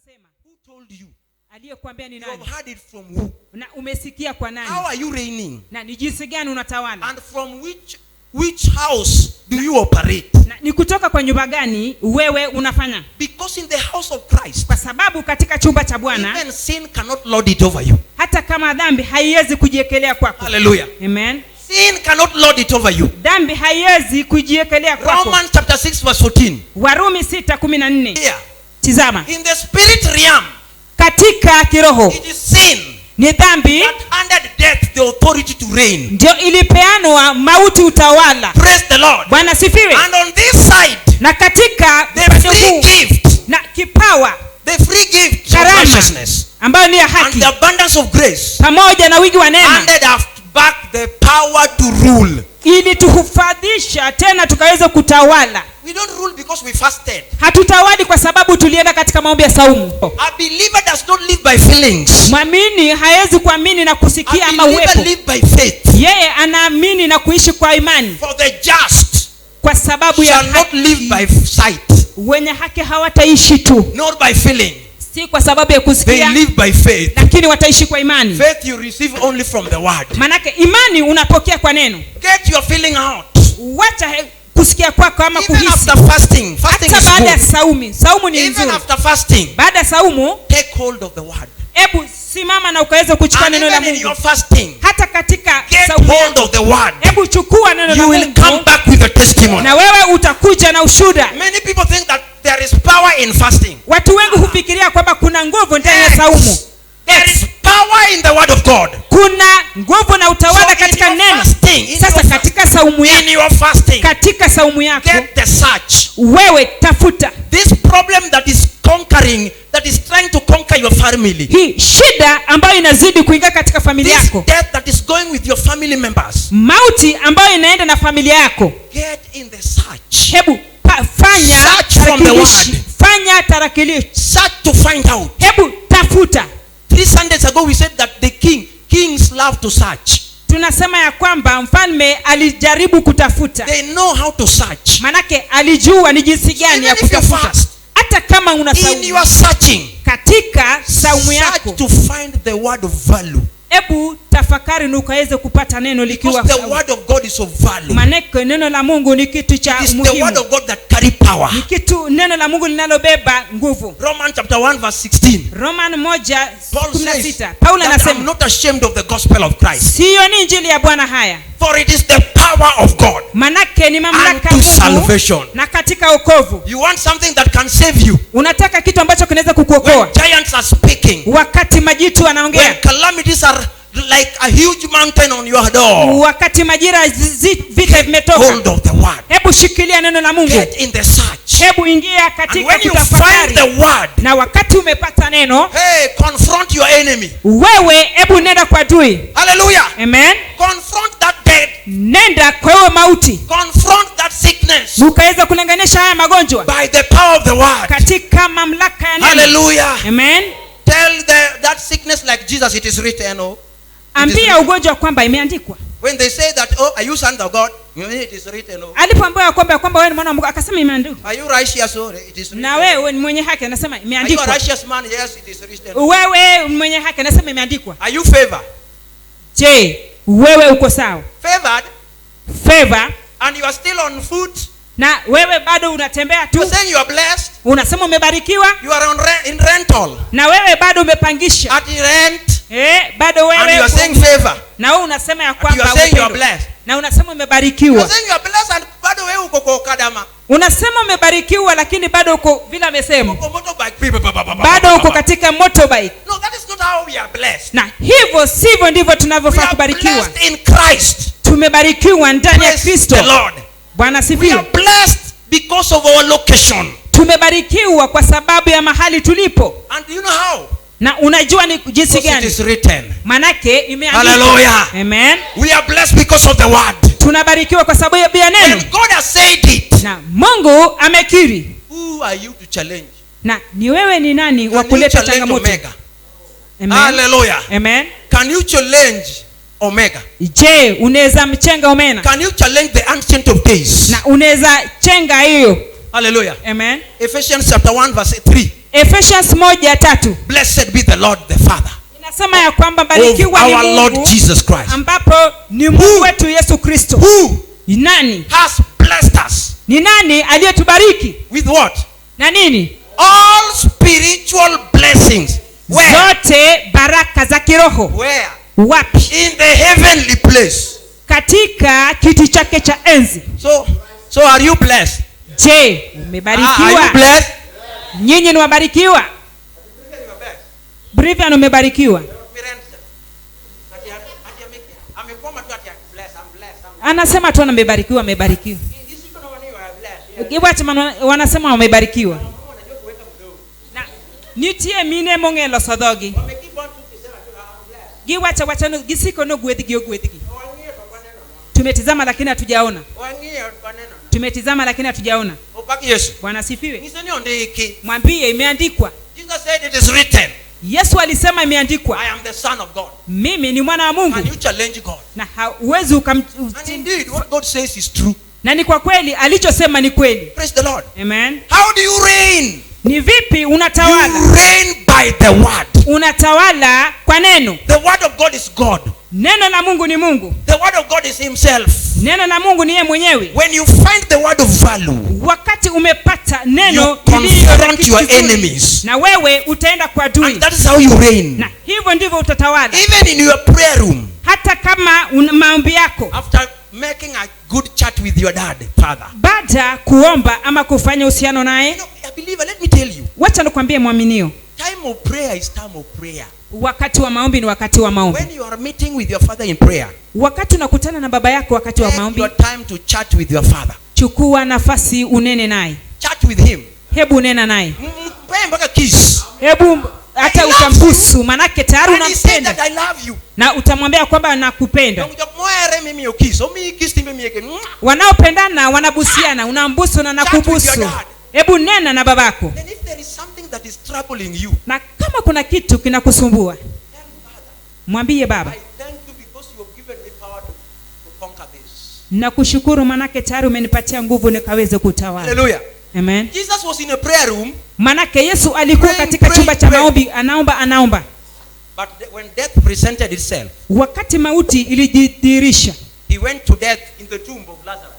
asema. Who told you? Aliyekuambia ni You nani? have heard it from who? Na umesikia kwa nani? How are you reigning? Na ni jinsi gani unatawala? And from which house do you operate? Na ni kutoka kwa nyumba gani wewe unafanya? Because in the house of Christ, Kwa sababu katika chumba cha Bwana even sin cannot lord it over you. hata kama dhambi haiwezi kujiekelea kwako. Hallelujah. Amen. Sin cannot lord it over you. Dhambi haiwezi kujiekelea kwako. Romans chapter 6 verse 14. Warumi 6:14. Here, Tizama. in the spirit realm, Katika kiroho it is sin ni dhambi that handed death the authority to reign. ndio ilipeanwa mauti utawala. Praise the Lord. Bwana sifiwe. And on this side, Na katika the upande free huu gift, na kipawa the free gift of karama righteousness ambayo ni ya and haki the abundance of grace pamoja na wingi wa neema handed us back the power to rule. ili tuhufadhisha tena tukaweza kutawala. We don't rule because we fasted. Hatutawali kwa sababu tulienda katika maombi ya saumu. A believer does not live by feelings. Mwamini hawezi kuamini na kusikia A ama believer uwepo. live by faith. Yeye anaamini na kuishi kwa imani. For the just Kwa sababu ya shall not live haki. by sight, Wenye haki hawataishi tu, nor by feeling. si kwa sababu ya They kusikia, live by faith. lakini wataishi kwa imani. Faith you receive only from the word. Manake imani unapokea kwa neno. Get your feeling out. Wacha kusikia kwako ama Even kuhisi. after fasting. Fasting Hata baada ya is good. saumu ni Even nzuri. after fasting, Baada ya saumu, take hold of the word. hebu simama na ukaweza kuchukua And neno la even in Mungu. your fasting, Hata katika get saumu hold yako, of the word. hebu chukua neno la You will come Mungu back with a testimony. na wewe utakuja na ushuhuda. Many people think that there is power in fasting. Watu wengi hufikiria kwamba kuna nguvu ndani ya saumu. There is power in the word of God. Kuna nguvu na utawala So in katika your neno. fasting, Sasa katika saumu in yako, your fasting, katika saumu yako, get the search. wewe tafuta This problem that is conquering, that is trying to conquer your family. hii shida ambayo inazidi kuingia katika familia This yako, death that is going with your family members. mauti ambayo inaenda na familia yako. Get in the search. Hebu fanya Search from the tarakilishi. word. Fanya tarakilishi. Search to find out. Hebu tafuta. 3 Sundays ago we said that the kings love to search. Tunasema ya kwamba mfalme alijaribu kutafuta. They know how to search. Manake alijua ni jinsi gani Even ya if you kutafuta. fast, Hata kama una in saumu, your searching, katika saumu search yako, to find the word of value. hebu tafakari na ukaweze kupata neno likiwa Because the word of God is of value. manake neno la Mungu ni kitu cha It is the word muhimu. of God that carry power. Ni kitu neno la Mungu linalobeba nguvu. Romans chapter 1 verse 16. Roman Paul says 1:16. Paulo that I'm anasema, not ashamed of the gospel of Christ. siyo ni injili ya Bwana haya. For it is the power of God Manake ni mamlaka ya unto Mungu salvation. na katika wokovu. You want something that can save you. Unataka kitu ambacho kinaweza When kukuokoa giants are speaking, wakati majitu when wanaongea, calamities are like a huge mountain on your door, wakati majira vita vimetoka. hold of the word. Hebu shikilia neno la Mungu. Get in the search. Hebu ingia And katika when you find kutafakari. the word, Na wakati umepata neno, hey, confront your enemy. wewe hebu nenda kwa adui. Hallelujah. Amen. Confront that death. Nenda kwa hiyo mauti. Confront that sickness Ukaweza kulinganisha haya magonjwa by the power of the word. katika mamlaka ya neno. Hallelujah. Amen. Tell that sickness like Jesus, it is written. Oh, Ambia ugonjwa kwamba imeandikwa. when they say that, oh, are you son of God? It is written. Oh, Alipoambiwa kwamba wewe ni mwana wa Mungu, akasema imeandikwa. are you righteous? Oh, it is written. Na wewe ni mwenye haki, anasema Are you a imeandikwa. righteous man? Yes, it is written. Wewe ni mwenye haki, anasema imeandikwa. Are you favored? Je, wewe uko sawa? Favored, Favor, and you are still on foot. na wewe bado unatembea You are tu. saying you are blessed. Unasema umebarikiwa, You are in rental na wewe bado umepangisha. at the rent, Bado and you wewe are saying favor. na wewe unasema ya You kwamba are saying you are umependwa. blessed. Na unasema You umebarikiwa. are saying you are blessed, and bado wewe uko kwa kadama. Unasema umebarikiwa, lakini bado uko vile amesema. Uko motorbike. Bado uko katika motorbike. No, that is not how we are blessed. Na hivyo sivyo ndivyo We tunavyofaa are kubarikiwa. blessed in Christ. Tumebarikiwa ndani ya Praise Kristo. the Lord. Bwana We sifiwe. are blessed because of our location. Tumebarikiwa kwa sababu ya mahali tulipo. And you know how? Na unajua ni jinsi Because it gani? is written. Manake imeandikwa. Hallelujah. Amen. We are blessed because of the word. Tunabarikiwa kwa sababu ya neno. And God has said it. Na Mungu amekiri. Who are you to challenge? Na ni wewe ni nani wa Can you kuleta challenge changamoto? Omega? Amen. Hallelujah. Amen. Can you challenge Omega? Je, unaweza mchenga omena? Can you challenge the ancient of days? Na unaweza chenga hiyo. Hallelujah. Amen. Ephesians chapter 1 verse 3. Ephesians 1:3 Blessed be the Lord the Father inasema ya kwamba of barikiwa ni our Lord Mungu Jesus Christ, ambapo ni Mungu wetu Yesu Kristo. who Ni nani? has blessed us Ni nani aliyetubariki? with what? Na nini? All spiritual blessings. Where? Zote baraka za kiroho. Where? Wapi? In the heavenly place. Katika kiti chake cha enzi. So are you blessed? Je, Are you umebarikiwa? blessed? Nyinyi ni wabarikiwa? Brivian umebarikiwa? Anasema tu amebarikiwa, amebarikiwa. Giwati wanasema wamebarikiwa. Na nitie mine mongelo sodogi. Giwati wachano gisiko no gwedhi ogwedhi. Tumetizama lakini hatujaona. Tumetizama lakini hatujaona. Bwana sifiwe. Mwambie imeandikwa. Jesus said it is written. Yesu alisema imeandikwa. I am the son of God. Mimi ni mwana wa Mungu. And you challenge God. Na hauwezi And indeed what God says is true. Na ni kwa kweli alichosema ni kweli. Praise the Lord. Amen. How do you reign? Ni vipi unatawala? You reign by the word. Unatawala kwa neno. The word of God is God. Neno la Mungu ni Mungu. The word of God is himself. Neno la Mungu ni yeye mwenyewe. When you find the word of value, Wakati umepata neno you confront your enemies. na wewe utaenda kwa adui. And that is how you reign. Na hivyo ndivyo utatawala. Even in your prayer room. Hata kama maombi yako. After making a good chat with your dad, father. Baada kuomba ama kufanya uhusiano naye. You know, a believer, let me tell you. Wacha nikwambie mwaminio. Time of prayer is time of prayer. Wakati wa maombi ni wakati wa maombi. When you are meeting with your father in prayer, wakati unakutana na baba yako wakati wa maombi, your time to chat with your father. Chukua nafasi unene naye. Chat with him. Hebu nena naye. Mpe mpaka kiss. Hebu hata utambusu manake tayari unampenda. I love you. Na utamwambia kwamba nakupenda. Wanaopendana wanabusiana, unambusu na nakubusu. Hebu nena na babako. Na kama kuna kitu kinakusumbua, mwambie baba. Nakushukuru manake tayari umenipatia nguvu nikaweze kutawala. Hallelujah. Amen. Jesus was in a prayer room. Manake Yesu alikuwa katika chumba cha maombi anaomba. But when death presented itself, wakati mauti ilijidhihirisha, he went to death in the tomb of Lazarus.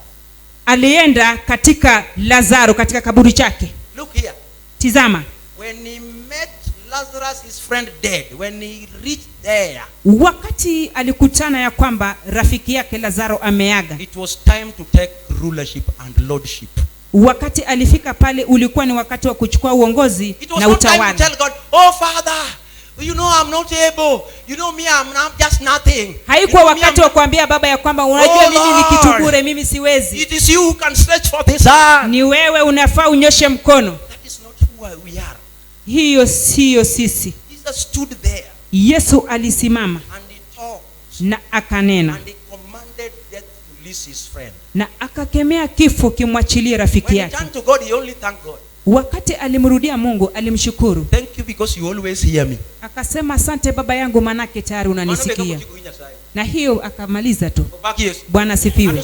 Alienda katika Lazaro katika kaburi chake. Look here. Tizama. When he met Lazarus, his friend dead, when he reached there, wakati alikutana ya kwamba rafiki yake Lazaro ameaga, it was time to take rulership and lordship. Wakati alifika pale ulikuwa ni wakati wa kuchukua uongozi na utawala. It was not time to tell God, oh Father, you know I'm not able, you know me, I'm just nothing. Haikuwa wakati wa kuambia baba ya kwamba unajua mimi ni kitu bure, mimi siwezi. It is you who can stretch forth his hand. Ni wewe unafaa unyoshe mkono. That is not who we are. Hiyo sio sisi. Jesus stood there. Yesu alisimama and he talked, na akanena, and he commanded death to release his friend. Na akakemea kifo kimwachilie rafiki yake. When he turned to God, he only thanked God. Wakati alimrudia Mungu alimshukuru. Thank you because you always hear me. Akasema asante baba yangu manake tayari unanisikia. Na hiyo akamaliza tu. Bwana sifiwe.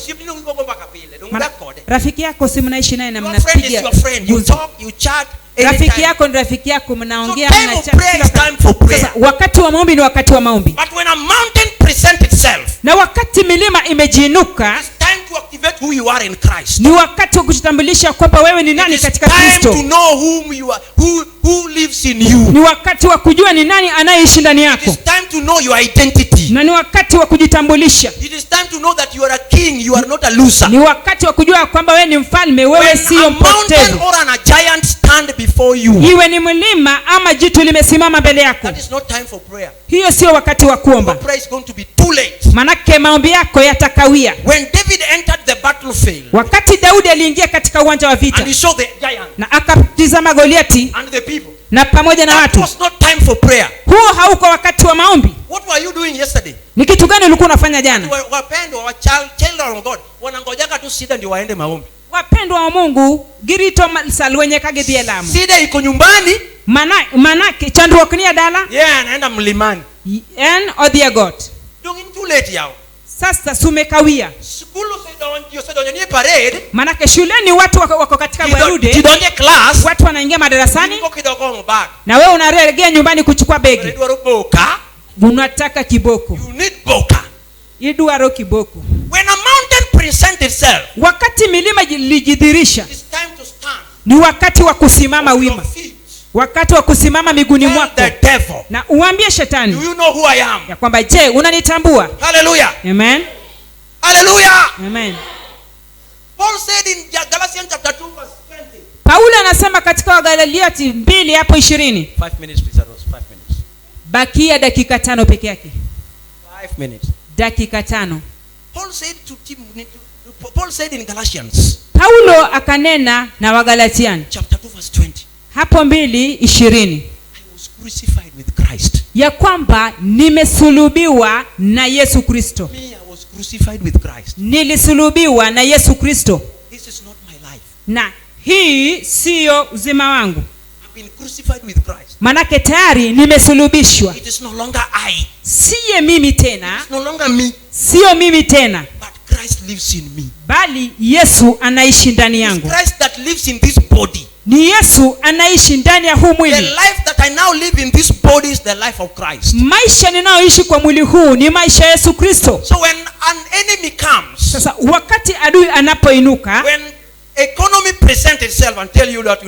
Rafiki yako si mnaishi naye na mnapigia. You chat. Rafiki yako ni rafiki yako, mnaongea mnachat. Sasa wakati wa maombi ni wakati wa maombi. But when a mountain presents itself, na wakati milima imejiinuka, it's time to activate who you are in Christ. Ni wakati wa kujitambulisha kwamba wewe ni nani katika Kristo. Time to know whom you are, who lives in you. Ni wakati wa kujua ni nani anayeishi ndani yako. It is time to know your identity. Na ni wakati wa kujitambulisha. It is time to know that you are a king, you are not a loser. Ni wakati wa kujua kwamba wewe ni mfalme, wewe sio mpotevu. Or a giant stand before you. Iwe ni mlima ama jitu limesimama mbele yako. That is not time for prayer. Hiyo sio wakati wa kuomba. Your prayer is going to be too late. Manake maombi yako yatakawia. When David entered the battlefield, wakati Daudi aliingia katika uwanja wa vita, and he saw the giant, na akatizama Goliati and the people, na pamoja na watu, it was not time for prayer. Huo hauko wakati wa maombi. What were you doing yesterday? Ni kitu gani ulikuwa unafanya jana? Wapendwa wa children of God wanangojaka tu sida ndio waende maombi. Wapendwa wa Mungu girito malsal wenye kagedhie lamo. Sida iko nyumbani, manake chandruok ni dala. Yeah, anaenda mlimani. En odhie got. Don't too late yao. Sasa sumekawia. School you said on your parade. Manake shuleni watu wako katika gwarude. Kidonje class. Watu wanaingia madarasani. Kidogo bag. Na wewe unarejea nyumbani kuchukua begi. Unataka kiboko. You need boka. Idwaro kiboko. When a mountain presents itself. Wakati milima ilijidhirisha. It's time to stand. Ni wakati wa kusimama wima. Wakati wa kusimama miguuni mwako. Na uambie shetani. Do you know who I am? Ya kwamba je, unanitambua? Hallelujah. Amen. Hallelujah. Amen. Paul said in Galatians chapter 2 verse 20. Paulo anasema katika Wagalatia 2 hapo 20. 5 minutes please, Rose. 5 minutes. Bakia dakika 5 peke yake. 5 minutes. Dakika 5. Paul said in Galatians. Paulo akanena na Wagalatiani chapter 2 verse 20. Hapo 2:20. I was crucified with Christ. Ya kwamba nimesulubiwa na Yesu Kristo. Me, I was crucified with Christ. Nilisulubiwa na Yesu Kristo. This is not my life. Na hii sio uzima wangu. I've been crucified with Christ. Manake tayari nimesulubishwa. It is no longer I. Siye mimi tena. It's no longer me. Sio mimi tena. But Christ lives in me. Bali Yesu anaishi ndani yangu. It's Christ that lives in this body. Ni Yesu anaishi ndani ya huu mwili. The life that I now live in this body is the life of Christ. Maisha ninayoishi kwa mwili huu ni maisha ya Yesu Kristo. So when an enemy comes, sasa wakati adui anapoinuka, when economy presents itself and tell you that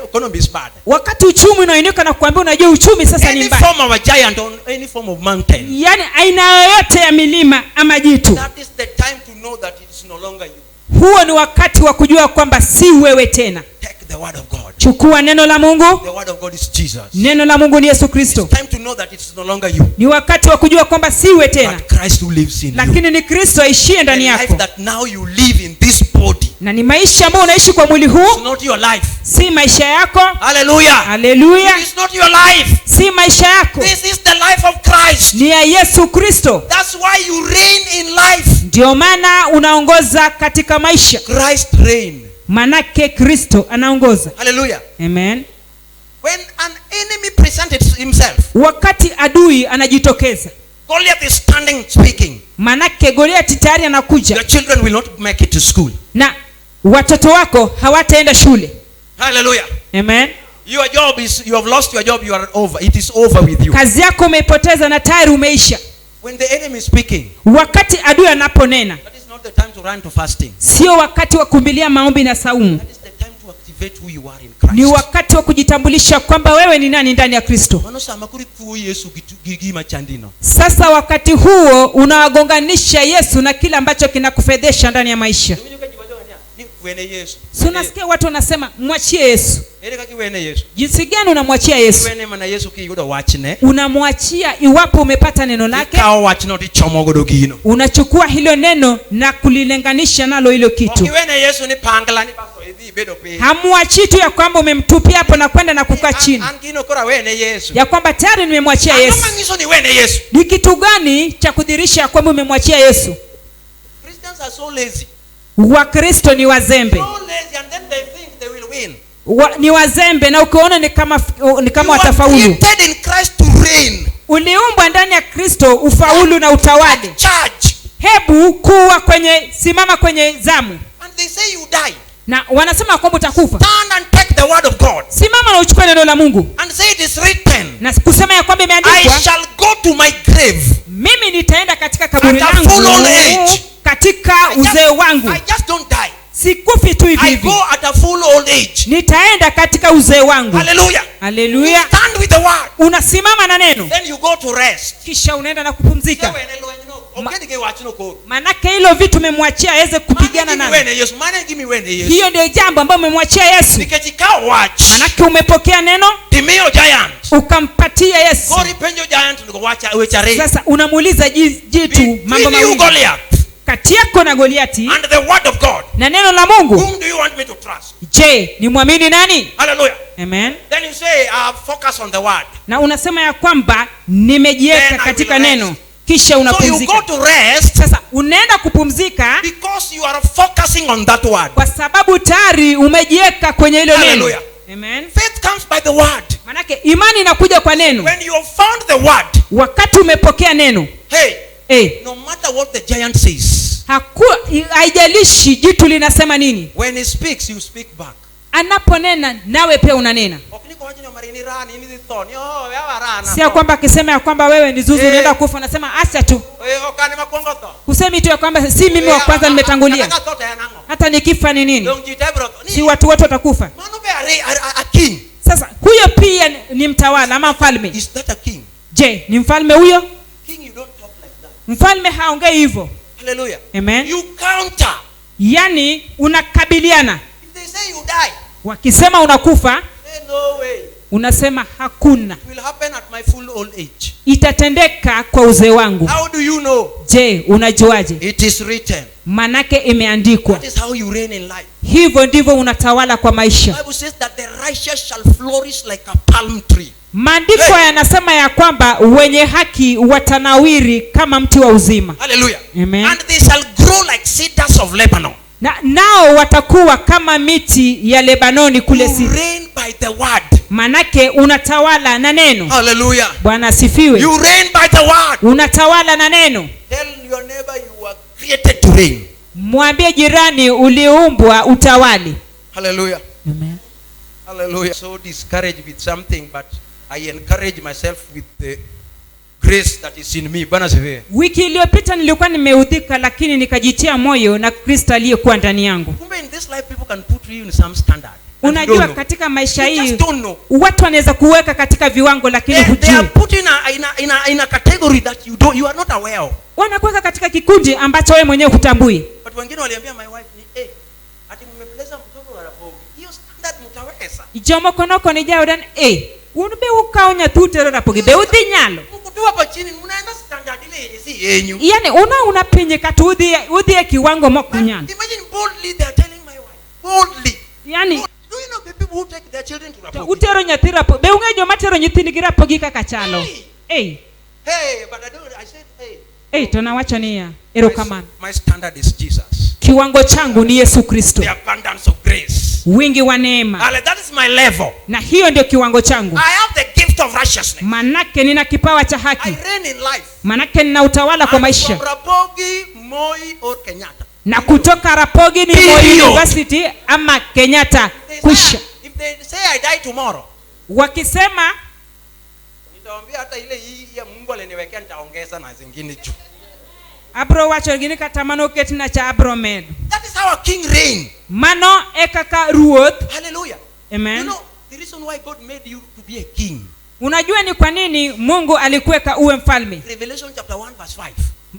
economy is bad, wakati uchumi unainuka na kuambia unajua uchumi sasa ni mbaya, any form of a giant or any form of mountain, yani aina yoyote ya milima ama jitu, that is the time to know that it is no longer you. Huo ni wakati wa kujua kwamba si wewe tena. Take the word of God. Chukua neno la Mungu. The word of God is Jesus. Neno la Mungu ni Yesu Kristo. It's time to know that it's no longer you. Ni wakati wa kujua kwamba si wewe tena, but Christ who lives in lakini ni Kristo aishie ndani yako. The life that now you live in this body. Na ni maisha ambayo unaishi kwa mwili huu. It's not your life. Si maisha yako. Hallelujah. Hallelujah. It's not your life. Si maisha yako. This is the life of Christ. Ni ya Yesu Kristo. That's why you reign in life. Ndio maana unaongoza katika maisha. Christ reign. Manake Kristo anaongoza. Hallelujah. Amen. When an enemy presents himself, wakati adui anajitokeza, Goliath is standing speaking. Manake Goliath tayari anakuja. Your children will not make it to school. Na watoto wako hawataenda shule. Hallelujah. Amen. Your job is, you have lost your job, you are over. It is over with you. Kazi yako umeipoteza na tayari umeisha. When the enemy is speaking, wakati adui anaponena, that is not the time to run to fasting. Sio wakati wa kumbilia maombi na saumu. That is the time to activate who you are in Christ. Ni wakati wa kujitambulisha kwamba wewe ni nani ndani ya Kristo. Sasa wakati huo unawagonganisha Yesu na kile ambacho kinakufedhesha ndani ya maisha. So unasikia watu wanasema mwachie Yesu. Jinsi gani unamwachia Yesu? Unamwachia iwapo umepata neno lake. Unachukua hilo neno na kulilenganisha nalo hilo kitu. Hamwachi tu ya kwamba umemtupia hapo na kwenda na kukaa chini. Ya kwamba tayari nimemwachia Yesu. Ni kitu gani cha kudhihirisha ya kwamba umemwachia Yesu? Christians are so lazy. Wakristo ni wazembe. So lazy and then they think they will win. Ni wazembe na ukiona ni kama watafaulu. You are created in Christ to reign. Uliumbwa ndani ya Kristo ufaulu na utawale. Charge. Hebu kuwa simama kwenye zamu. And they say you die. Na wanasema kwamba utakufa. Stand and take the word of God. Simama na uchukue neno la Mungu. And say it is written. Na kusema ya kwamba imeandikwa, I shall go to my grave. Mimi nitaenda katika kaburi langu katika uzee wangu. I just don't die. Sikufi tu hivi hivi. I go at a full old age. Nitaenda katika uzee wangu. Hallelujah. Hallelujah. You stand with the word. Unasimama na neno. Then you go to rest. Kisha unaenda na kupumzika. Manake hilo vitu umemwachia aweze kupigana nalo. Hiyo ndio jambo ambalo umemwachia Yesu. Manake umepokea neno. Ukampatia Yesu. Sasa unamuuliza jitu mambo mawili. Kati yako na Goliati and the word of God, na neno la Mungu, whom do you want me to trust? Je, ni muamini nani? Hallelujah. Amen. Then you say focus on the word. Na unasema ya kwamba nimejiweka katika neno. Kisha unapumzika. So you go to rest. Sasa unaenda kupumzika because you are focusing on that word. Kwa sababu tayari umejiweka kwenye hilo neno. Amen. Faith comes by the word. Manake imani inakuja kwa neno. When you have found the word, wakati umepokea neno, hey, No matter what the giant says. Haijalishi jitu linasema nini. When he speaks, you speak back. Anaponena nawe pia unanena. Sio kwamba akisema ya kwamba wewe ni zuzu unaenda kufa unasema acha tu. Kusemi tu ya kwamba si mimi wa kwanza nimetangulia. Hata nikifa ni nini? Si watu wote watakufa. Sasa huyo pia ni mtawala ama mfalme. Is that a king? Je, ni mfalme huyo? King, you don't talk like that. Mfalme haongei hivyo. Hallelujah. Amen. You counter. Yani unakabiliana. If they say you die, wakisema unakufa, no way. Unasema hakuna. It will happen at my full old age. Itatendeka kwa uzee wangu. How do you know? Je, unajuaje? It is written. Manake imeandikwa. That is how you reign in life. Hivyo ndivyo unatawala kwa maisha. The Bible says that the righteous shall flourish like a palm tree. Maandiko yanasema ya kwamba wenye haki watanawiri kama mti wa uzima. Hallelujah. Amen. And they shall grow like cedars of Lebanon. Nao watakuwa kama miti ya Lebanoni kule. You reign by the word. Manake unatawala na neno. Hallelujah. Bwana asifiwe. You reign by the word. Unatawala na neno. Tell your neighbor you were created to reign. Mwambie jirani uliumbwa utawali. Hallelujah. Amen. Hallelujah. So discouraged with something, but I encourage myself with the grace that is in me. Bwana sifiwe. Wiki iliyopita nilikuwa nimeudhika, lakini nikajitia moyo na Kristo aliyekuwa ndani yangu. Kumbe in this life people can put you in some standard. Unajua katika maisha hii watu wanaweza kuweka katika viwango lakini hujui. They are put in a category that you are not aware of. Wanakuweka katika kikundi ambacho wewe mwenyewe hutambui. But wengine waliambia my wife ni ati mmepleza mtoto wa rapo. Hiyo standard mtaweza. Ijomo konoko ni jaudan unbe ukaonya tutero rapo gibe udhinyalo. Mkutu hapa chini mnaenda standard ile yenye si yenyu. Yani unapinye katudhi kiwango mokunyana. Imagine boldly they are telling my wife. Boldly. Yani do you know the people who take their children to Rapogi? Utero nyathira po. Be ungejo matero nyithini gi Rapogi kaka chalo. Hey, but I said tunawacha nia. Erokamano. My standard is Jesus. Kiwango changu ni Yesu Kristo. The abundance of grace. Wingi wa neema. That is my level. Na hiyo ndio kiwango changu. I have the gift of righteousness. Manake nina kipawa cha haki. I reign in life. Manake nina utawala kwa maisha. From Rapogi, Moi or Kenyatta. Na kutoka Rapogi ni Moi University ama Kenyatta kusha. If they say I die tomorrow, wakisema nitawaambia hata ile hii ya Mungu aliniwekea nitaongeza na zingine juu. Abro wacho gini katamano ketina cha Abromed. That is how a king reign. Mano ekaka ruoth. Hallelujah. Amen. You know the reason why God made you to be a king. Unajua ni kwa nini Mungu alikuweka uwe mfalme? Revelation chapter 1 verse 5.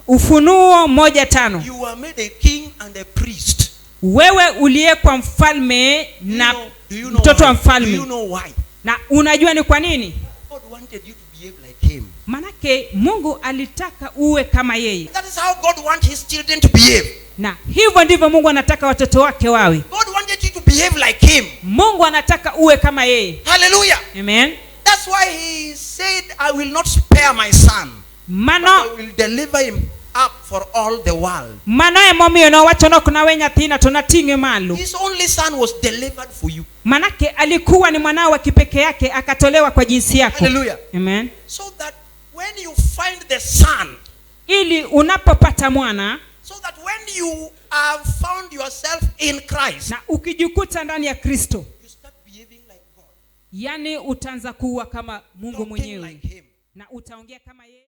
Ufunuo 1:5. You are made a king and a priest. Wewe uliyekuwa mfalme na mtoto wa mfalme. Do you know why? Na unajua ni kwa nini? God wanted you to behave like him. Manake Mungu alitaka uwe kama yeye. That is how God wants his children to behave. Na hivyo ndivyo Mungu anataka watoto wake wawe. God wanted you to behave like him. Mungu anataka uwe kama yeye. Hallelujah. Amen. That's why he said I will not spare my son. Mano I will deliver him up for all the world. Mano emomiyo no wacho no kuna wenya thina tunatinge malu. His only son was delivered for you. Manake alikuwa ni mwanao wa kipekee yake akatolewa kwa jinsi yako. Hallelujah. Amen. So that when you find the son, ili unapopata mwana, so that when you have found yourself in Christ, na ukijikuta ndani ya Kristo, you start behaving like God. Yani utaanza kuwa kama Mungu mwenyewe. Like him. Na utaongea kama yeye.